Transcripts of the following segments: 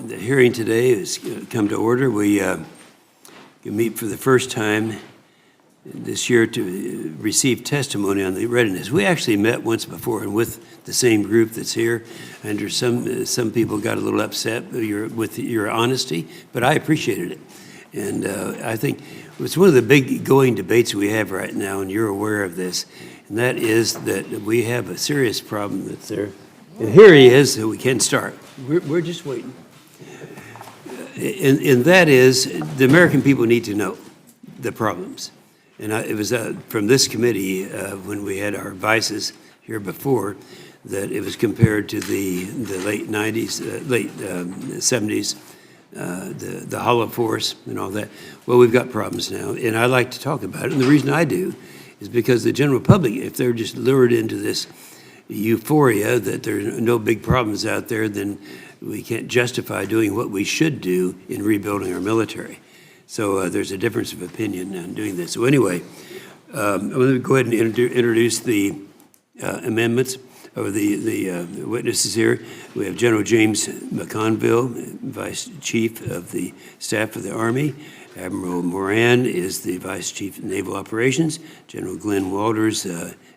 The hearing today has come to order. We meet for the first time this year to receive testimony on the readiness. We actually met once before and with the same group that's here. I understand some people got a little upset with your honesty, but I appreciated it. And I think it's one of the big going debates we have right now, and you're aware of this, and that is that we have a serious problem that's there. And here he is, so we can start. We're just waiting. And that is, the American people need to know the problems. And it was from this committee, when we had our vices here before, that it was compared to the late 90s, late 70s, the hollow force and all that. Well, we've got problems now, and I like to talk about it. And the reason I do is because the general public, if they're just lured into this euphoria that there are no big problems out there, then we can't justify doing what we should do in rebuilding our military. So there's a difference of opinion on doing this. So anyway, I'm going to go ahead and introduce the amendments or the witnesses here. We have General James McConville, Vice Chief of the Staff of the Army. Admiral Moran is the Vice Chief of Naval Operations. General Glenn Walters,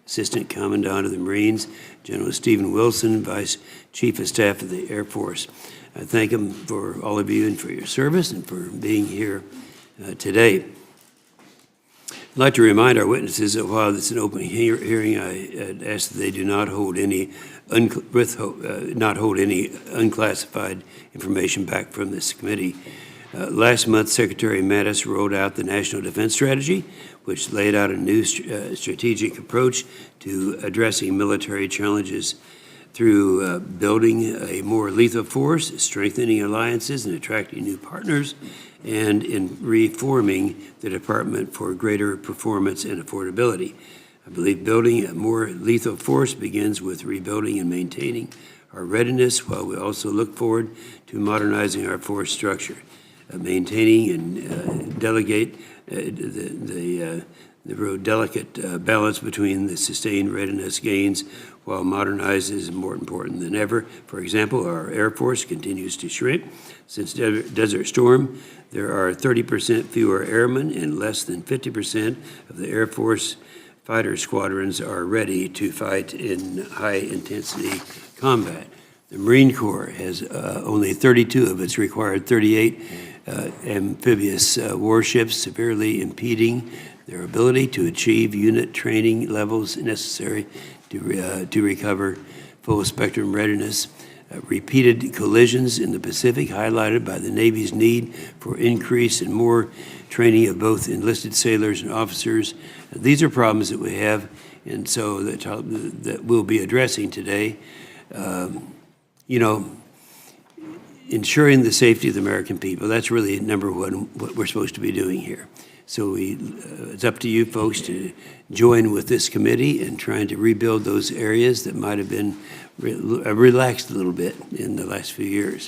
Assistant Commandant of the Marines. General Stephen Wilson, Vice Chief of Staff of the Air Force. I thank them for all of you and for your service and for being here today. I'd like to remind our witnesses that while it's an open hearing, I ask that they do not hold any unclassified information back from this committee. Last month, Secretary Mattis rolled out the National Defense Strategy, which laid out a new strategic approach to addressing military challenges through building a more lethal force, strengthening alliances and attracting new partners, and in reforming the department for greater performance and affordability. I believe building a more lethal force begins with rebuilding and maintaining our readiness, while we also look forward to modernizing our force structure. Maintaining and delegate the real delicate balance between the sustained readiness gains while modernizing is more important than ever. For example, our Air Force continues to shrink. Since Desert Storm, there are 30% fewer airmen and less than 50% of the Air Force fighter squadrons are ready to fight in high-intensity combat. The Marine Corps has only 32 of its required 38 amphibious warships, severely impeding their ability to achieve unit training levels necessary to recover full spectrum readiness. Repeated collisions in the Pacific, highlighted by the Navy's need for increase and more training of both enlisted sailors and officers. These are problems that we have, and so that we'll be addressing today. You know, ensuring the safety of the American people, that's really number one, what we're supposed to be doing here. So it's up to you folks to join with this committee in trying to rebuild those areas that might have been relaxed a little bit in the last few years.